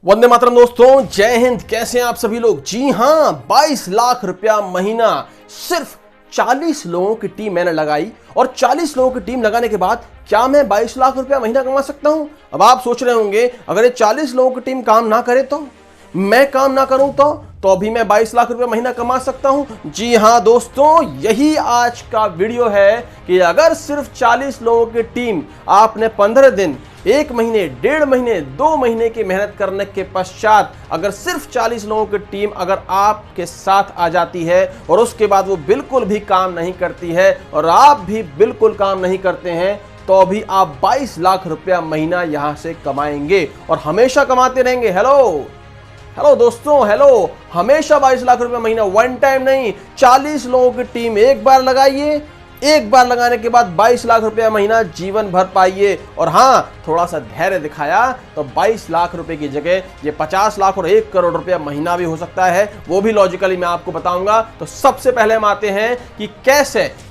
वंदे मातरम दोस्तों, जय हिंद। कैसे हैं आप सभी लोग? जी हां, 22 लाख रुपया महीना सिर्फ 40 लोगों की टीम मैंने लगाई और 40 लोगों की टीम लगाने के बाद क्या मैं 22 लाख रुपया महीना कमा सकता हूं? अब आप सोच रहे होंगे, अगर ये 40 लोगों की टीम काम ना करे तो मैं काम ना करूं तो अभी मैं 22 लाख रुपया महीना कमा सकता हूं? जी हां दोस्तों, यही आज का वीडियो है कि अगर सिर्फ 40 लोगों की टीम आपने 15 दिन, 1 महीने, 1.5 महीने, 2 महीने की मेहनत करने के पश्चात अगर सिर्फ 40 लोगों की टीम अगर आपके साथ आ जाती है और उसके बाद वो बिल्कुल भी काम नहीं करती है और आप भी बिल्कुल काम नहीं करते हैं, तो भी आप 22 लाख रुपया महीना यहां से कमाएंगे और हमेशा कमाते रहेंगे। हेलो दोस्तों, हेलो। हमेशा 22 लाख रुपया महीना, वन टाइम नहीं। 40 लोगों की टीम एक बार लगाइए, एक बार लगाने के बाद 22 लाख रुपया महीना जीवन भर पाइए। और हां, थोड़ा सा धैर्य दिखाया तो 22 लाख रुपए की जगह ये 50 लाख और 1 करोड़ रुपया महीना भी हो सकता है। वो भी लॉजिकली मैं आपको बताऊंगा। तो सबसे पहले हम आते हैं कि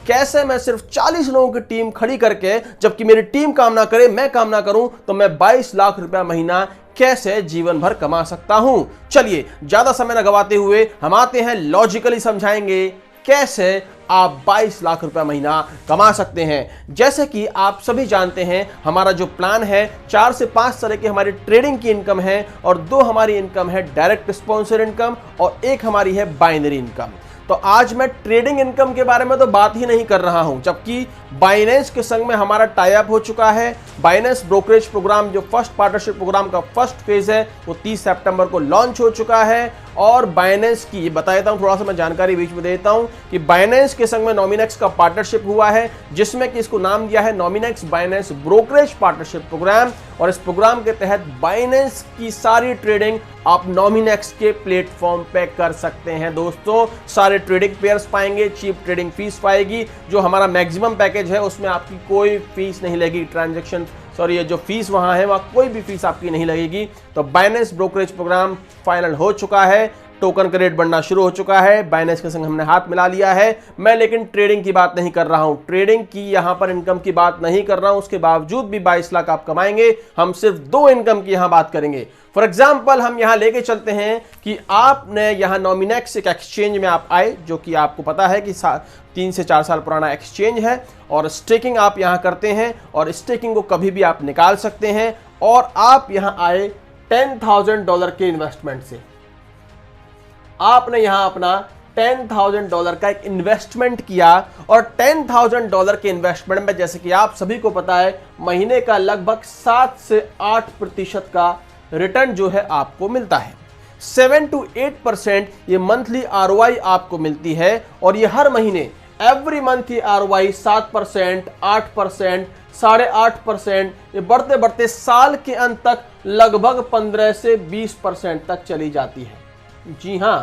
कैसे मैं सिर्फ 40 लोगों की टीम खड़ी करके, जबकि मेरी टीम काम ना करे, मैं काम ना करूं, तो मैं 22 लाख रुपया महीना कैसे जीवन भर कमा सकता हूं। चलिए, ज्यादा समय न गवाते हुए हम आते हैं, लॉजिकली समझाएंगे कैसे आप 22 लाख रुपया महीना कमा सकते हैं। जैसे कि आप सभी जानते हैं, हमारा जो प्लान है, 4 से 5 तरह की हमारी ट्रेडिंग की इनकम है और 2 हमारी इनकम है डायरेक्ट स्पॉन्सर इनकम और 1 हमारी है बाइनरी इनकम। तो आज मैं ट्रेडिंग इनकम के बारे में तो बात ही नहीं कर रहा हूं, जबकि बाइनेंस के संग में हमारा टाई अप हो चुका है। बाइनेंस ब्रोकरेज प्रोग्राम, जो फर्स्ट पार्टनरशिप प्रोग्राम का फर्स्ट फेज है, वो 30 सितंबर को लॉन्च हो चुका है। और बाइनेंस की बता देता हूं, थोड़ा सा मैं जानकारी बीच में देता हूं कि बाइनेंस के संग में नॉमिनेक्स का पार्टनरशिप हुआ है, जिसमें कि इसको नाम दिया है नॉमिनेक्स बाइनेंस ब्रोकरेज पार्टनरशिप प्रोग्राम। और इस प्रोग्राम के तहत बाइनेंस की सारी ट्रेडिंग आप नॉमिनेक्स के प्लेटफॉर्म पे कर सकते हैं। दोस्तों, सारे ट्रेडिंग पेयर्स पाएंगे, चीप ट्रेडिंग फीस पाएगी। जो हमारा मैक्सिमम पैकेज है उसमें आपकी कोई फीस नहीं लगेगी, ये जो फीस वहां है वहां कोई भी फीस आपकी नहीं लगेगी। तो बाइनेंस ब्रोकरेज प्रोग्राम फाइनल हो चुका है, टोकन का रेट बढ़ना शुरू हो चुका है, बाइनेंस के संग हमने हाथ मिला लिया है। मैं लेकिन ट्रेडिंग की बात नहीं कर रहा हूं, ट्रेडिंग की यहां पर इनकम की बात नहीं कर रहा हूं। उसके बावजूद भी 22 लाख आप कमाएंगे। हम सिर्फ 2 इनकम की यहां बात करेंगे। फॉर एग्जाम्पल, हम यहां लेके चलते हैं कि आपने यहां नॉमिनेक्स एक एक्सचेंज में आप आए, जो कि आपको पता है कि 3 से 4 साल पुराना एक्सचेंज है, और स्टेकिंग आप यहां करते हैं और स्टेकिंग को कभी भी आप निकाल सकते हैं। और आप यहां आए $10,000 के इन्वेस्टमेंट से। आपने यहां अपना $10,000 का एक इन्वेस्टमेंट किया और $10,000 के इन्वेस्टमेंट में, जैसे कि आप सभी को पता है, महीने का लगभग 7 से 8% का रिटर्न जो है आपको मिलता है। 7 to 8% ये मंथली ROI आपको मिलती है। और ये हर महीने एवरी मंथ ये ROI 7%, 8%, 8.5%, ये बढ़ते बढ़ते साल के अंत तक लगभग 15 से 20% तक चली जाती है। जी हां,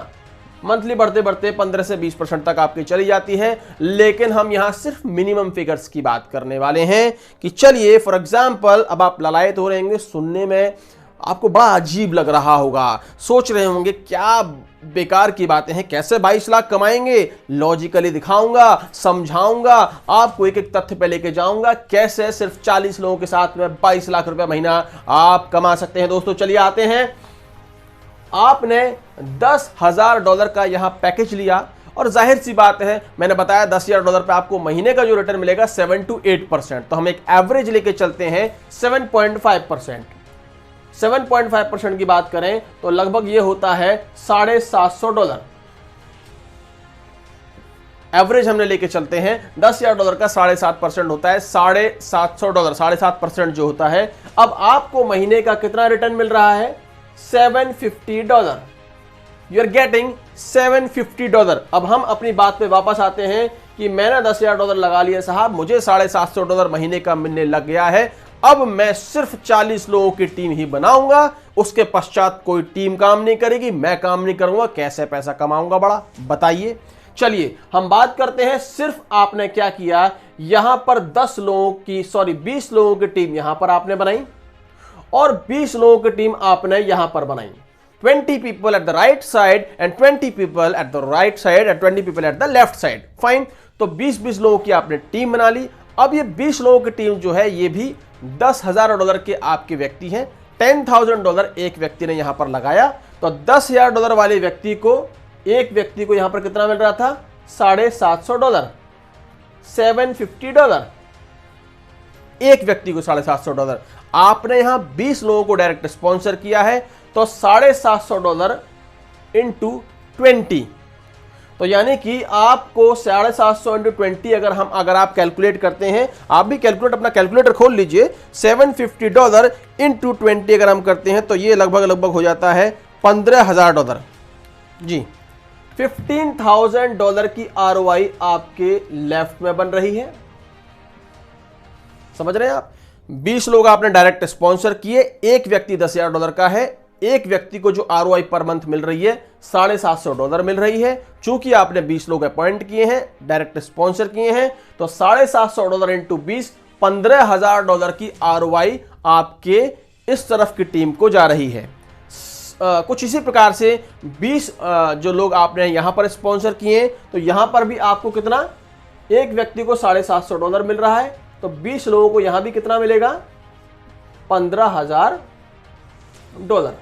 मंथली बढ़ते बढ़ते 15 से 20% तक आपकी चली जाती है। लेकिन हम यहां सिर्फ मिनिमम फिगर्स की बात करने वाले हैं कि चलिए, फॉर एग्जांपल, अब आप ललायत हो रहेंगे, सुनने में आपको बड़ा अजीब लग रहा होगा, सोच रहे होंगे क्या बेकार की बातें हैं, कैसे 22 लाख कमाएंगे। लॉजिकली दिखाऊंगा, समझाऊंगा, आपको एक एक तथ्य पे लेके जाऊंगा, कैसे सिर्फ 40 लोगों के साथ में 22 लाख रुपया महीना आप कमा सकते हैं। दोस्तों, चलिए आते हैं। आपने $10,000 का यहां पैकेज लिया और जाहिर सी बात है, मैंने बताया $10,000 पे आपको महीने का जो रिटर्न मिलेगा 7 to 8%। तो हम एक एवरेज लेके चलते हैं 7.5%। 7.5% की बात करें तो लगभग ये होता है $750। एवरेज हमने लेके चलते हैं, $10,000 का 7.5% होता है, $750, 7.5% जो होता है। अब आपको महीने का कितना रिटर्न मिल रहा है? $750। You are getting $750। अब हम अपनी बात पे वापस आते हैं कि मैंने $10,000 लगा लिया साहब, मुझे $750 महीने का मिलने लग गया है। अब मैं सिर्फ 40 लोगों की टीम ही बनाऊंगा, उसके पश्चात कोई टीम काम नहीं करेगी, मैं काम नहीं करूंगा। कैसे पैसा कमाऊंगा बड़ा, बताइए। चलिए हम बात करते हैं, सिर्फ आपने क्या किया, यहां पर 20 लोगों की टीम यहां पर आपने बनाई और 20 लोगों की टीम आपने यहां पर बनाई। 20 people at the right side and 20 people at the right side and 20 people at the left side. Fine. तो 20-20 लोगों की आपने टीम बना ली। अब ये 20 लोगों की टीम जो है, ये भी $10,000 के आपके व्यक्ति हैं, $10,000 एक व्यक्ति ने यहां पर लगाया, तो $10,000 वाले व्यक्ति को, एक व्यक्ति को यहां पर कितना मिल रहा था? $750, $750, एक व्यक्ति को $750। आपने यहां 20 लोगों को डायरेक्ट स्पॉन्सर किया है, तो $750 इंटू 20, तो यानी कि आपको 750 इंटू 20 अगर आप कैलकुलेट करते हैं, आप भी अपना कैलकुलेटर खोल लीजिए, $750 इंटू 20 अगर हम करते हैं तो ये लगभग हो जाता है $15,000 जी। $15,000 की ROI आपके लेफ्ट में बन रही है। समझ रहे हैं आप? 20 लोग आपने डायरेक्ट स्पॉन्सर किए, एक व्यक्ति $10,000 का है, एक व्यक्ति को जो ROI पर मंथ मिल रही है $750 मिल रही है। चूंकि आपने 20 लोग अपॉइंट किए हैं, डायरेक्ट स्पॉन्सर किए हैं, तो $750 इंटू 20, $15,000 की ROI आपके इस तरफ की टीम को जा रही है। कुछ इसी प्रकार से 20 जो लोग आपने यहां पर स्पॉन्सर किए, तो यहां पर भी आपको कितना, एक व्यक्ति को $750 मिल रहा है, तो 20 लोगों को यहां भी कितना मिलेगा? $15,000।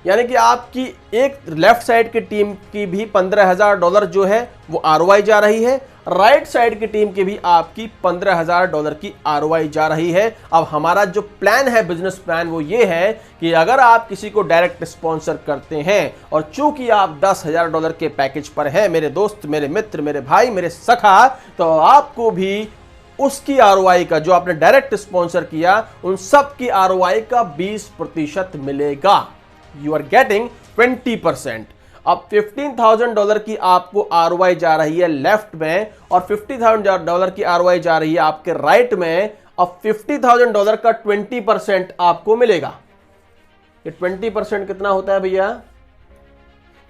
यानी कि आपकी एक लेफ्ट साइड की टीम की भी $15,000 जो है वो ROI जा रही है, राइट साइड की टीम की भी आपकी $15,000 की ROI जा रही है। अब हमारा जो प्लान है, बिजनेस प्लान, वो ये है कि अगर आप किसी को डायरेक्ट स्पॉन्सर करते हैं और चूंकि आप $10,000 के पैकेज पर हैं, मेरे दोस्त, मेरे मित्र, मेरे भाई, मेरे सखा, तो आपको भी उसकी ROI का, जो आपने डायरेक्ट स्पॉन्सर किया, उन सब की ROI का 20% मिलेगा। You are getting 20%। अब $15,000 की आपको ROI जा रही है लेफ्ट में, और $50,000 की ROI जा रही है आपके राइट में। अब $50,000 का 20% आपको मिलेगा। ये 20% कितना होता है भैया?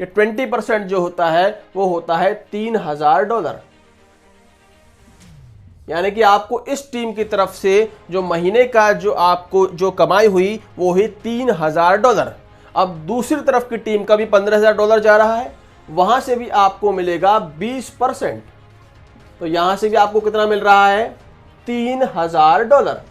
ये 20% जो होता है वो होता है $3,000। यानी कि आपको इस टीम की तरफ से जो महीने का जो आपको जो कमाई हुई वो हुई $3,000। अब दूसरी तरफ की टीम का भी $15,000 जा रहा है, वहां से भी आपको मिलेगा 20%, तो यहां से भी आपको कितना मिल रहा है? $3,000।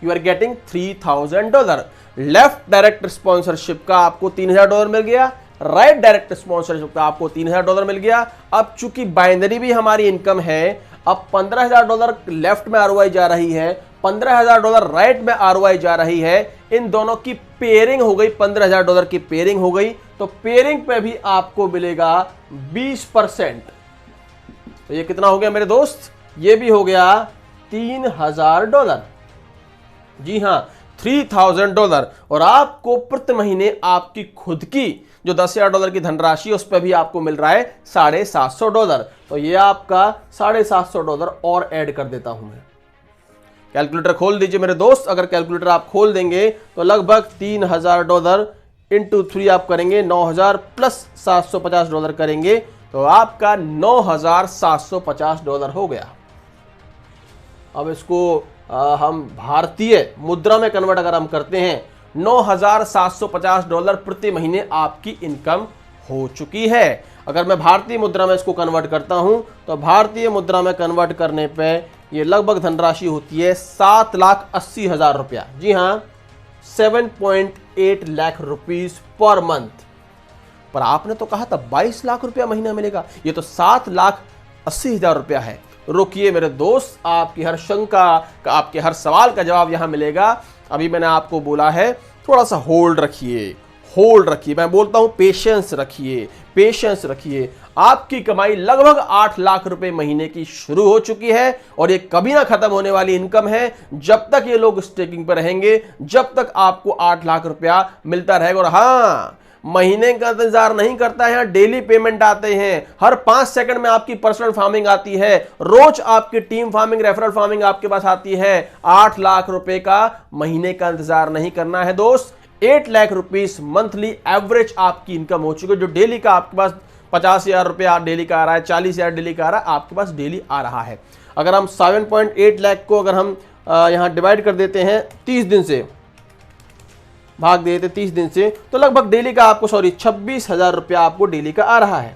You are getting $3,000। Left direct sponsorship का आपको $3,000 मिल गया, राइट डायरेक्ट स्पॉन्सरशिप का आपको $3,000 मिल गया। अब चूंकि बाइनरी भी हमारी इनकम है, अब $15,000 लेफ्ट में ROI जा रही है, $15,000 राइट में ROI जा रही है, इन दोनों की पेयरिंग हो गई, $15,000 की पेयरिंग हो गई, तो पेयरिंग पे भी आपको मिलेगा 20%। तो ये कितना हो गया मेरे दोस्त? ये भी हो गया $3,000। जी हां, $3,000। और आपको प्रति महीने आपकी खुद की जो $10,000 की धनराशि, उस पर भी आपको मिल रहा है $750। तो ये आपका $750 और ऐड कर देता हूं मैं। कैलकुलेटर खोल दीजिए मेरे दोस्त। अगर कैलकुलेटर आप खोल देंगे तो लगभग $3,000 इंटू 3 आप करेंगे, 9,000 प्लस $750 करेंगे, तो आपका $9,750 हो गया। अब इसको हम भारतीय मुद्रा में कन्वर्ट अगर हम करते हैं, $9,750 प्रति महीने आपकी इनकम हो चुकी है। अगर मैं भारतीय मुद्रा में इसको कन्वर्ट करता हूं, तो भारतीय मुद्रा में कन्वर्ट करने पे ये लगभग धनराशि होती है ₹7,80,000। जी हां, 7.8 लाख रुपीस पर मंथ। पर आपने तो कहा था 22 लाख रुपया महीना मिलेगा, ये तो ₹7,80,000 है। रुकिए मेरे दोस्त, आपकी हर शंका का, आपके हर सवाल का जवाब यहां मिलेगा। अभी मैंने आपको बोला है थोड़ा सा होल्ड रखिए, मैं बोलता हूं पेशेंस रखिए। आपकी कमाई लगभग 8 लाख रुपए महीने की शुरू हो चुकी है, और ये कभी ना खत्म होने वाली इनकम है। जब तक ये लोग स्टेकिंग पर रहेंगे, जब तक आपको 8 लाख रुपया मिलता रहेगा। और हाँ, महीने का इंतजार नहीं करता है, डेली पेमेंट आते हैं, हर 5 सेकंड में आपकी पर्सनल फार्मिंग आती है, रोज आपकी टीम फार्मिंग, रेफरल फार्मिंग आपके पास आती है। 8 लाख रुपए का महीने का इंतजार नहीं करना है दोस्त। 8 लाख रुपीस मंथली एवरेज आपकी इनकम हो चुकी है। जो डेली का आपके पास 50,000 रुपया डेली का आ रहा है, 40,000 डेली का आ रहा है, आपके पास डेली आ रहा है। अगर हम 7.8 लाख को अगर हम यहां डिवाइड कर देते हैं 30 दिन से, भाग देते 30 दिन से, तो लगभग डेली का आपको 26,000 रुपया आपको डेली का आ रहा है।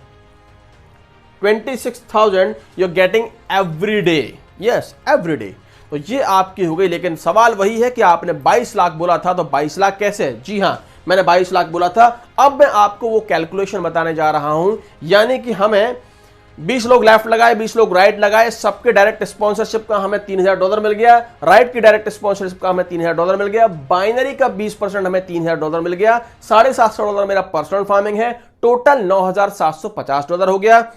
26,000 you are getting every day. Yes, every day. तो ये आपकी हो गई। लेकिन सवाल वही है कि आपने 22 लाख बोला था, तो 22 लाख कैसे? जी हां, मैंने 22 लाख बोला था। अब मैं आपको वो कैलकुलेशन बताने जा रहा हूं, यानी कि हमें 20 लोग लेफ्ट लगाए, 20 लोग राइट लगाए, सबके डायरेक्ट स्पॉन्सरशिप का हमें $3000 मिल गया, राइट की डायरेक्ट स्पॉन्सरशिप का हमें $3000 मिल गया, बाइनरी का 20% हमें $3000 मिल गया, $750 मेरा पर्सनल फार्मिंग है, टोटल $9750 हो गया।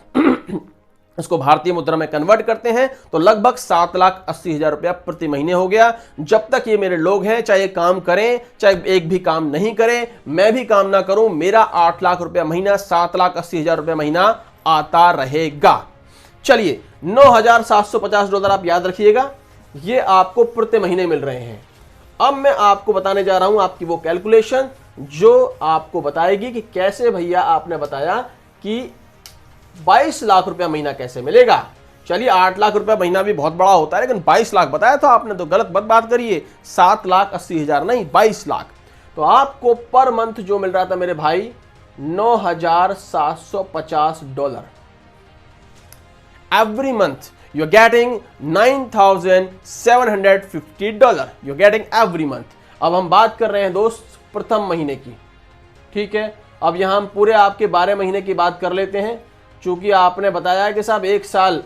इसको भारतीय मुद्रा में कन्वर्ट करते हैं तो लगभग 7,80,000 रुपया प्रति महीने हो गया। जब तक ये मेरे लोग हैं, चाहे काम करें चाहे एक भी काम नहीं करें, मैं भी काम ना करूं, मेरा 8 लाख रुपया महीना, 7,80,000 रुपया महीना आता रहेगा। चलिए, $9,750 आप याद रखिएगा, ये आपको प्रति महीने मिल रहे हैं। अब मैं आपको बताने जा रहा हूं आपकी वो कैलकुलेशन जो आपको बताएगी कि कैसे भैया आपने बताया कि 22 लाख रुपया महीना कैसे मिलेगा। चलिए, 8 लाख रुपया महीना भी बहुत बड़ा होता है, लेकिन 22 लाख बताया था आपने, तो गलत मत बात करिए। 7,80,000 नहीं, 22 लाख। तो आपको पर मंथ जो मिल रहा था मेरे भाई, $9,750 every month. You are getting $9,750 you are getting every month. अब हम बात कर रहे हैं दोस्त प्रथम महीने की, ठीक है। अब यहां हम पूरे आपके 12 महीने की बात कर लेते हैं, चूंकि आपने बताया कि साहब 1 साल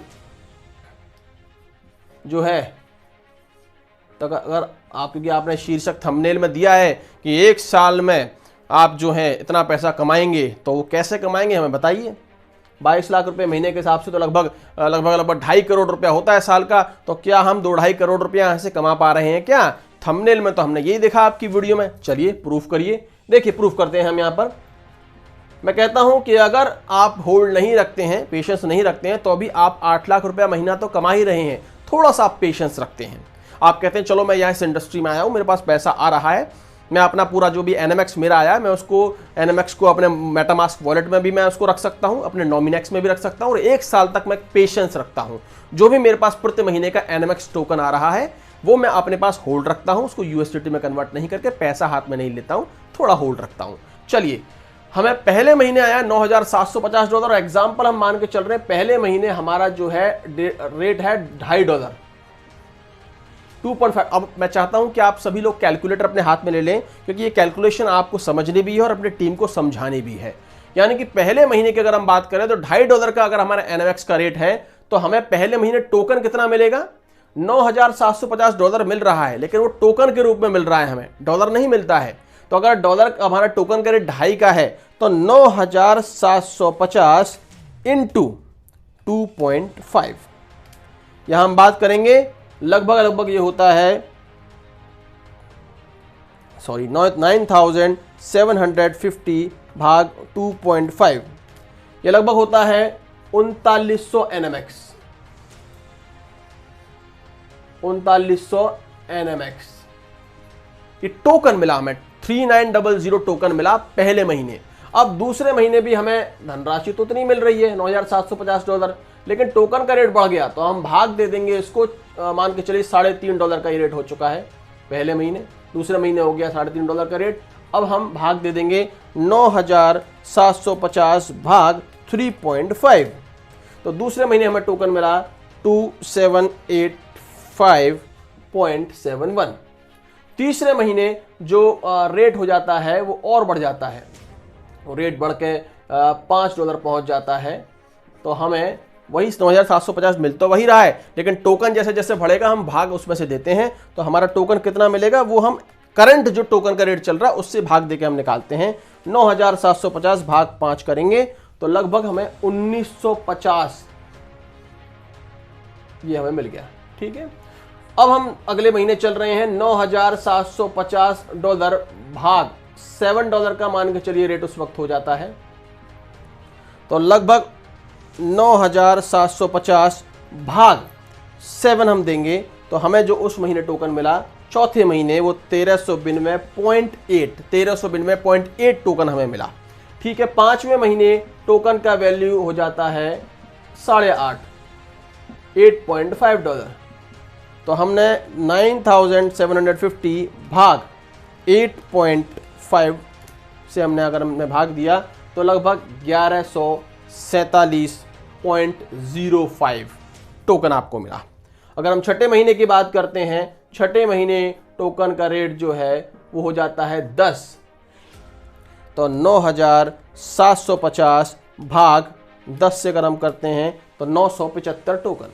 जो है, तो अगर आप, क्योंकि आपने शीर्षक थंबनेल में दिया है कि 1 साल में आप जो है इतना पैसा कमाएंगे, तो वो कैसे कमाएंगे हमें बताइए। 22 लाख रुपए महीने के हिसाब से तो लगभग 2.5 करोड़ रुपया होता है साल का। तो क्या हम 2.5 करोड़ रुपया यहाँ से कमा पा रहे हैं क्या? थंबनेल में तो हमने यही देखा आपकी वीडियो में। चलिए प्रूफ करिए। देखिए, प्रूफ करते हैं हम यहाँ पर। मैं कहता हूं कि अगर आप होल्ड नहीं रखते हैं, पेशेंस नहीं रखते हैं, तो अभी आप 8 लाख रुपया महीना तो कमा ही रहे हैं। थोड़ा सा आप पेशेंस रखते हैं, आप कहते हैं चलो मैं यहाँ इस इंडस्ट्री में आया हूं, मेरे पास पैसा आ रहा है, मैं अपना पूरा जो भी NMX मेरा आया है, मैं उसको NMX को अपने मेटामास्क वॉलेट में भी मैं उसको रख सकता हूं, अपने नॉमिनेक्स में भी रख सकता हूं, और 1 साल तक मैं पेशेंस रखता हूं। जो भी मेरे पास प्रति महीने का NMX टोकन आ रहा है वो मैं अपने पास होल्ड रखता हूं, उसको USDT में कन्वर्ट नहीं करके पैसा हाथ में नहीं लेता हूं, थोड़ा होल्ड रखता हूं। चलिए, हमें पहले महीने आया $9,750। एग्जाम्पल हम मान के चल रहे हैं, पहले महीने हमारा जो है रेट है $2.5, 2.5। अब मैं चाहता हूं कि आप सभी लोग कैलकुलेटर अपने हाथ में ले लें, क्योंकि ये कैलकुलेशन आपको समझनी भी है और अपनी टीम को समझानी भी है। यानी कि पहले महीने की अगर हम बात करें तो $2.5 का अगर हमारा NMX का रेट है, तो हमें पहले महीने टोकन कितना मिलेगा? $9,750 मिल रहा है, लेकिन वो टोकन के रूप में मिल रहा है, हमें डॉलर नहीं मिलता है। तो अगर डॉलर हमारा टोकन का रेट 2.5 का है, तो 9,750 इंटू 2.5, यहां हम बात करेंगे लगभग ये होता है, सॉरी 9,750 भाग 2.5, ये लगभग होता है 3900 NMX। 3900 NMX ये टोकन मिला हमें, 3900 टोकन मिला पहले महीने। अब दूसरे महीने भी हमें धनराशि तो उतनी मिल रही है $9,750, लेकिन टोकन का रेट बढ़ गया, तो हम भाग दे देंगे इसको, मान के चलिए $3.5 का ये रेट हो चुका है पहले महीने, दूसरे महीने हो गया $3.5 का रेट। अब हम भाग दे देंगे 9,750 भाग 3.5, तो दूसरे महीने हमें टोकन मिला 2785.71। तीसरे महीने जो रेट हो जाता है वो और बढ़ जाता है, वो रेट बढ़ के $5 पहुंच जाता है। तो हमें वही 9,750 मिल तो वही रहा है, लेकिन टोकन जैसे जैसे बढ़ेगा हम भाग उसमें से देते हैं, तो हमारा टोकन कितना मिलेगा वो हम करंट जो टोकन का रेट चल रहा है उससे भाग देके हम निकालते हैं। 9,750 भाग 5 करेंगे तो लगभग हमें 1950 ये हमें मिल गया। ठीक है, अब हम अगले महीने चल रहे हैं, $9,750 भाग $7 का मान के चलिए रेट उस वक्त हो जाता है, तो लगभग 9,750 भाग 7 हम देंगे, तो हमें जो उस महीने टोकन मिला चौथे महीने वो 1392.8 टोकन हमें मिला। ठीक है, पांचवें महीने टोकन का वैल्यू हो जाता है 8.5, तो हमने 9,750 भाग 8.5 से अगर हमने भाग दिया तो लगभग 1147.05 टोकन आपको मिला। अगर हम छठे महीने की बात करते हैं, छठे महीने टोकन का रेट जो है वो हो जाता है 10, तो 9,750 भाग 10 से अगर हम करते हैं तो 975 टोकन।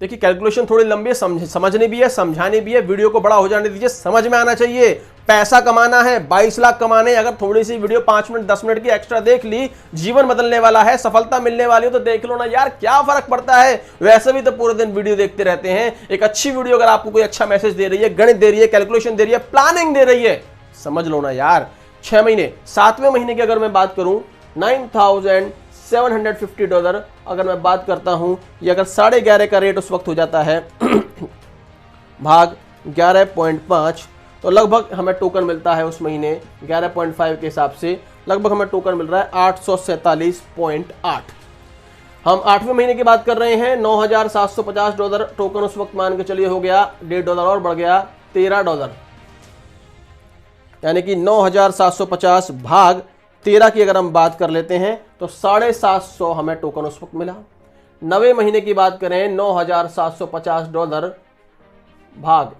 देखिए कैलकुलेशन थोड़ी लंबी है, समझनी भी है, समझानी भी है, वीडियो को बड़ा हो जाने दीजिए, समझ में आना चाहिए। पैसा कमाना है, 22 लाख कमाने, अगर थोड़ी सी वीडियो 5 मिनट 10 मिनट की एक्स्ट्रा देख ली, जीवन बदलने वाला है, सफलता मिलने वाली हो तो देख लो ना यार, क्या फर्क पड़ता है। वैसे भी तो पूरे दिन वीडियो देखते रहते हैं, एक अच्छी वीडियो अगर आपको कोई अच्छा मैसेज दे रही है, गणित दे रही है, कैलकुलेशन दे रही है, प्लानिंग दे रही है, समझ लो ना यार। 6 महीने, 7वें महीने की अगर मैं बात करूं, $9,750 अगर मैं बात करता हूं, ये अगर 11.5 का रेट उस वक्त हो जाता है भाग 11.5, तो लगभग हमें टोकन मिलता है उस महीने 11.5 के हिसाब से लगभग हमें टोकन मिल रहा है 847.8। हम 8वें महीने की बात कर रहे हैं, $9,750 टोकन उस वक्त मान के चलिए हो गया, $1.5 और बढ़ गया $13, यानी कि 9,750 भाग 13 की अगर हम बात कर लेते हैं तो 750 हमें टोकन उस वक्त मिला। 9वें महीने की बात करें, $9,750 भाग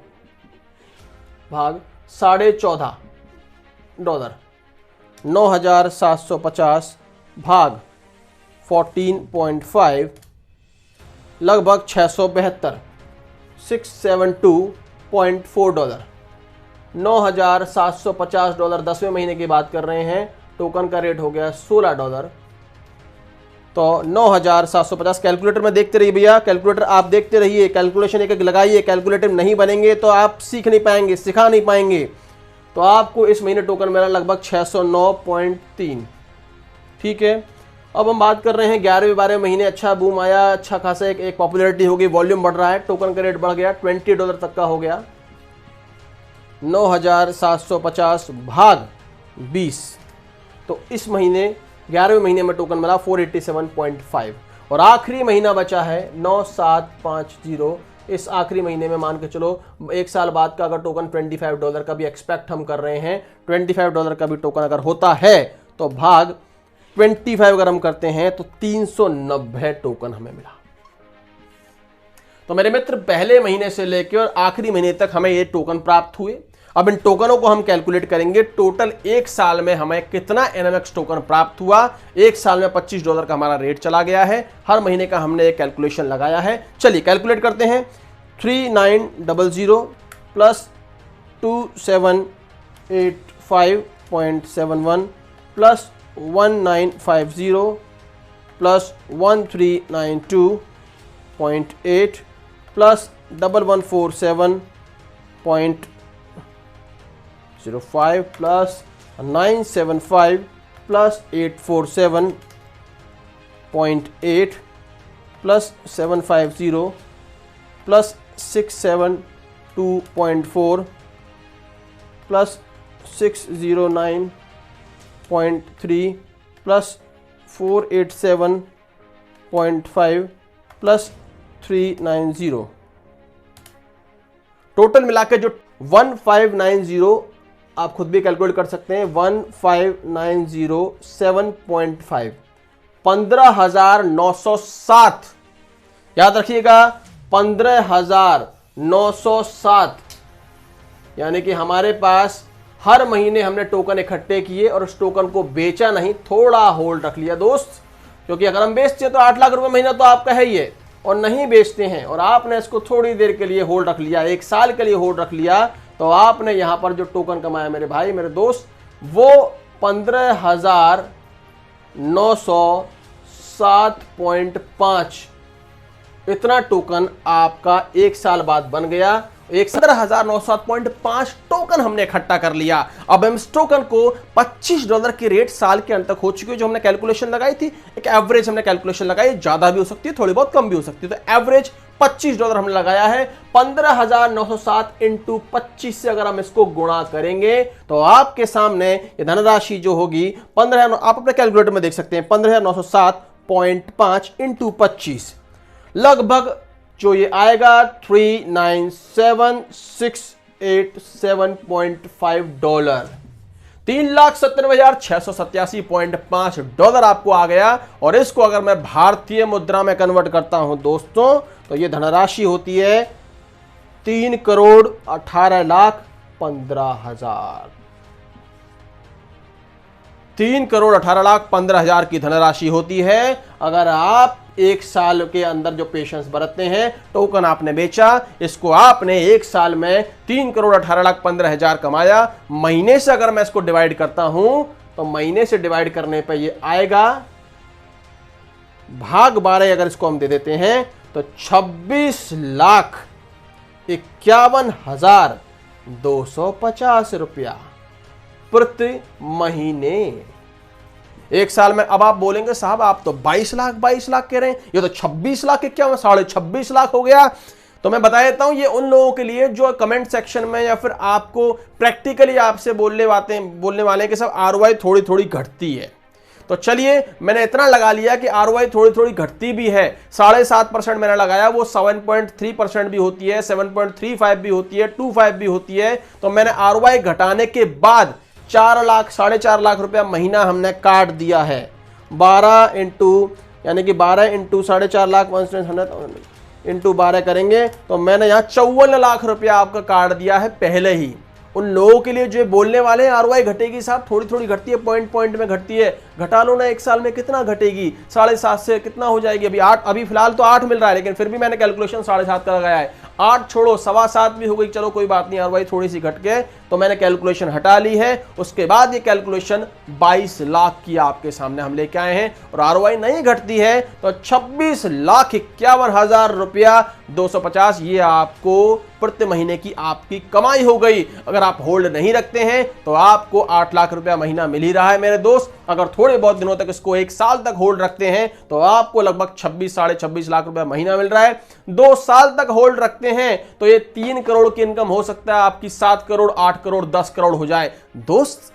14.5, 9,750 भाग 14.5 लगभग 672, $672.4, $9,750 10वें महीने की बात कर रहे हैं, टोकन का रेट हो गया $16, तो 9,750। कैलकुलेटर में देखते रहिए भैया, कैलकुलेटर आप देखते रहिए, कैलकुलेशन एक एक लगाइए, कैलकुलेटर नहीं बनेंगे तो आप सीख नहीं पाएंगे, सिखा नहीं पाएंगे। तो आपको इस महीने टोकन मिला लगभग 609.3। ठीक है, अब हम बात कर रहे हैं 11वें 12वें महीने, अच्छा बूम आया, अच्छा खासा एक पॉपुलैरिटी हो गई, वॉल्यूम बढ़ रहा है, टोकन का रेट बढ़ गया, $20 तक का हो गया, 9,750 भाग 20, तो इस महीने 11वें महीने में टोकन मिला 487.5। और आखिरी महीना बचा है 9,750। इस आखिरी महीने में मान के चलो एक साल बाद का अगर टोकन $25 का भी एक्सपेक्ट हम कर रहे हैं, $25 का भी टोकन अगर होता है तो भाग 25 अगर हम करते हैं तो 390 टोकन हमें मिला। तो मेरे मित्र, पहले महीने से लेकर आखिरी महीने तक हमें ये टोकन प्राप्त हुए। अब इन टोकनों को हम कैलकुलेट करेंगे, टोटल एक साल में हमें कितना NMX टोकन प्राप्त हुआ। एक साल में $25 का हमारा रेट चला गया है, हर महीने का हमने एक कैलकुलेशन लगाया है। चलिए कैलकुलेट करते हैं। 3900 plus 2785.71 plus 1950 plus 1392.8 plus 1147.05 plus 975 plus 847.8 plus 750 plus 672.4 plus 609.3 plus 487.5 plus 390। Total मिलाकर जो 1590, आप खुद भी कैलकुलेट कर सकते हैं, 15,907.5, 15,907, याद रखिएगा 15,907, यानी कि हमारे पास हर महीने हमने टोकन इकट्ठे किए और उस टोकन को बेचा नहीं, थोड़ा होल्ड रख लिया दोस्त, क्योंकि अगर हम बेचते हैं तो 8 लाख रुपए महीना तो आपका है ही है, और नहीं बेचते हैं और आपने इसको थोड़ी देर के लिए होल्ड रख लिया, 1 साल के लिए होल्ड रख लिया, तो आपने यहां पर जो टोकन कमाया मेरे भाई मेरे दोस्त, वो 15,907.5 इतना टोकन आपका 1 साल बाद बन गया। 15,907.5 टोकन हमने इकट्ठा कर लिया। अब हम इस टोकन को $25 के रेट साल के अंत तक हो चुकी है, जो हमने कैलकुलेशन लगाई थी, एक एवरेज हमने कैलकुलेशन लगाई, ज्यादा भी हो सकती है, थोड़ी बहुत कम भी हो सकती है, तो एवरेज $25 हमने लगाया है। 15,907 इंटू 25 से अगर हम इसको गुणा करेंगे तो आपके सामने ये धनराशि जो होगी 15, आप अपने कैलकुलेटर में देख सकते हैं, 15,907.5 इंटू 25 लगभग जो ये आएगा $397,687.5। $3,97,687.5 आपको आ गया। और इसको अगर मैं भारतीय मुद्रा में कन्वर्ट करता हूं दोस्तों, तो ये धनराशि होती है 3,18,15,000। 3,18,15,000 की धनराशि होती है। अगर आप एक साल के अंदर जो पेशेंस बरतते हैं, टोकन आपने बेचा, इसको आपने एक साल में 3,18,15,000 कमाया। महीने से अगर मैं इसको डिवाइड करता हूं, तो महीने से डिवाइड करने पर ये आएगा भाग 12 अगर इसको हम दे देते हैं तो 26,51,250 रुपया प्रति महीने एक साल में। अब आप बोलेंगे साहब आप तो 22 लाख कह रहे हैं, ये तो 26 लाख क्या 26.5 लाख हो गया। तो मैं बता देता हूं, ये उन लोगों के लिए जो कमेंट सेक्शन में या फिर आपको प्रैक्टिकली आपसे बोलने वाले कि सब आरओआई थोड़ी थोड़ी घटती है। तो चलिए मैंने इतना लगा लिया कि आरओआई थोड़ी थोड़ी घटती भी है। 7.5% मैंने लगाया, वो 7.3% भी होती है, 7.35 भी होती है, 25 भी होती है। तो मैंने आरओआई घटाने के बाद 4 लाख 4.5 लाख रुपया महीना हमने काट दिया है। 12 इंटू 4.5 लाख इंटू 12 करेंगे तो मैंने यहाँ 54 लाख रुपया आपका काट दिया है पहले ही। उन लोगों के लिए जो बोलने वाले हैं आरओआई घटेगी साहब, थोड़ी थोड़ी घटती है, पॉइंट में घटती है। घटा लो ना, एक साल में कितना घटेगी? 7.5 से कितना हो जाएगी? अभी 8, अभी फिलहाल तो 8 मिल रहा है, लेकिन फिर भी मैंने कैलकुलेशन 7.5 का लगाया है। 8 छोड़ो 7.25 भी हो गई, चलो कोई बात नहीं, आरओआई थोड़ी सी घट के तो मैंने कैलकुलेशन हटा ली है। उसके बाद ये कैलकुलेशन 22 लाख की आपके सामने हम लेके आए हैं। और आरओआई नहीं घटती है तो 26,51,000 रुपया 250 ये आपको प्रति महीने की आपकी कमाई हो गई। अगर आप होल्ड नहीं रखते हैं तो आपको 8 लाख रुपया महीना मिल ही रहा है मेरे दोस्त। अगर थोड़े बहुत दिनों तक इसको एक साल तक होल्ड रखते हैं तो आपको लगभग 26-26.5 लाख रुपया महीना मिल रहा है। 2 साल तक होल्ड रखते हैं तो ये 3 करोड़ की इनकम हो सकता है आपकी 7 करोड़ 8 करोड़ 10 करोड़ हो जाए दोस्त।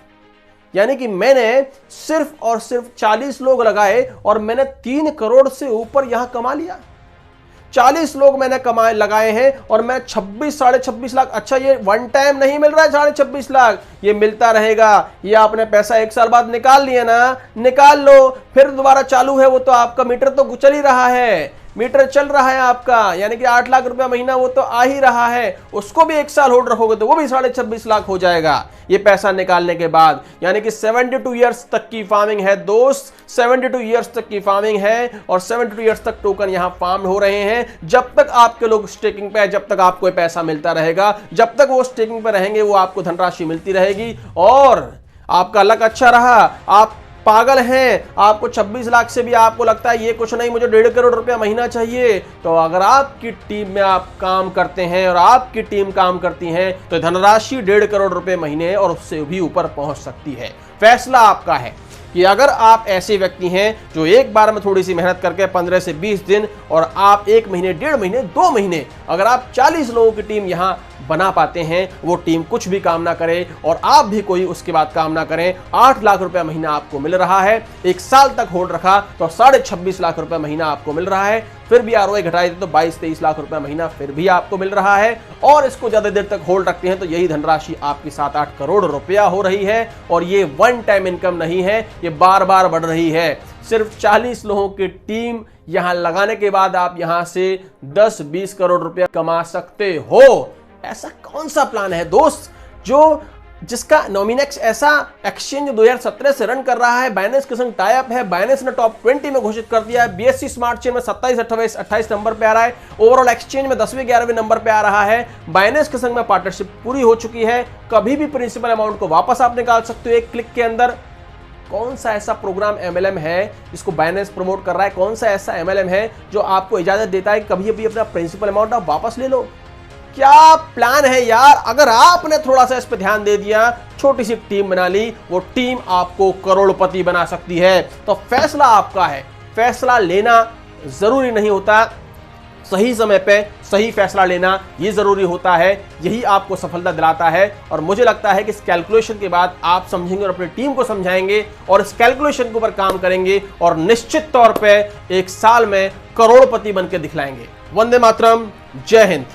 यानी कि मैंने सिर्फ और सिर्फ 40 लोग लगाए और मैंने 3 करोड़ से ऊपर यहां कमा लिया। 40 लोग मैंने लगाए हैं और मैं 26-26.5 लाख। अच्छा, ये वन टाइम नहीं मिल रहा है 26.5 लाख, ये मिलता रहेगा। ये आपने पैसा एक साल बाद निकाल लिया ना, निकाल लो, फिर दोबारा चालू है वो तो आपका मीटर तो चल ही रहा है, मीटर चल रहा है आपका, यानी कि 8 लाख रुपया महीना वो तो आ ही रहा है। उसको भी एक साल होल्ड रखोगे तो वो भी 26.5 लाख हो जाएगा ये पैसा निकालने के बाद। यानी कि 72 ईयर्स तक की फार्मिंग है दोस्त, 72 ईयर्स तक की फार्मिंग है और 72 ईयर्स तक टोकन यहां फार्म हो रहे हैं। जब तक आपके लोग स्टेकिंग पे है, जब तक आपको पैसा मिलता रहेगा, जब तक वो स्टेकिंग पे रहेंगे वो आपको धनराशि मिलती रहेगी। और आपका लक अच्छा रहा, आप पागल हैं, आपको 26 लाख से भी आपको लगता है ये कुछ नहीं, मुझे 1.5 करोड़ रुपया महीना चाहिए, तो अगर आपकी टीम में आप काम करते हैं और आपकी टीम काम करती है तो धनराशि 1.5 करोड़ रुपए महीने और उससे भी ऊपर पहुंच सकती है। फैसला आपका है कि अगर आप ऐसे व्यक्ति हैं जो एक बार में थोड़ी सी मेहनत करके 15 से 20 दिन और आप 1 महीने 1.5 महीने 2 महीने अगर आप 40 लोगों की टीम यहां बना पाते हैं, वो टीम कुछ भी काम ना करे और आप भी कोई उसके बाद काम ना करें, 8 लाख रुपया महीना आपको मिल रहा है। एक साल तक होल्ड रखा तो 26.5 लाख रुपया महीना आपको मिल रहा है। फिर भी आरओआई घटाई तो 22-23 लाख रुपया महीना फिर भी आपको मिल रहा है। और इसको ज्यादा देर तक होल्ड रखते हैं तो यही धनराशि आपकी 7-8 करोड़ रुपया हो रही है। और ये वन टाइम इनकम नहीं है, ये बार बार बढ़ रही है। सिर्फ 40 लोगों की टीम यहां लगाने के बाद आप यहां से 10-20 करोड़ रुपया कमा सकते हो। ऐसा कौन सा प्लान है दोस्त जिसका नॉमिनेक्स ऐसा एक्सचेंज 2017 से रन कर रहा है, बाइनेंस के संग टाई अप है, बाइनेंस ने टॉप 20 में घोषित कर दिया है, बीएससी स्मार्ट चेन में 27-28 नंबर पे आ रहा है, ओवरऑल एक्सचेंज में 10वें-11वें नंबर पे आ रहा है, बाइनेंस के संग में पार्टनरशिप पूरी हो चुकी है, कभी भी प्रिंसिपल अमाउंट को वापस आप निकाल सकते हो एक क्लिक के अंदर। कौन सा ऐसा प्रोग्राम एमएलएम है जिसको बाइनेंस प्रमोट कर रहा है? कौन सा ऐसा एमएलएम है जो आपको इजाजत देता है कि कभी भी अपना प्रिंसिपल अमाउंट आप वापस ले लो? क्या प्लान है यार? अगर आपने थोड़ा सा इस पे ध्यान दे दिया, छोटी सी टीम बना ली, वो टीम आपको करोड़पति बना सकती है। तो फैसला आपका है, फैसला लेना जरूरी नहीं होता, सही समय पे सही फैसला लेना ये जरूरी होता है, यही आपको सफलता दिलाता है। और मुझे लगता है कि इस कैलकुलेशन के बाद आप समझेंगे और अपनी टीम को समझाएंगे और इस कैलकुलेशन के ऊपर काम करेंगे और निश्चित तौर पे एक साल में करोड़पति बनकर दिखलाएंगे। वंदे मातरम, जय हिंद।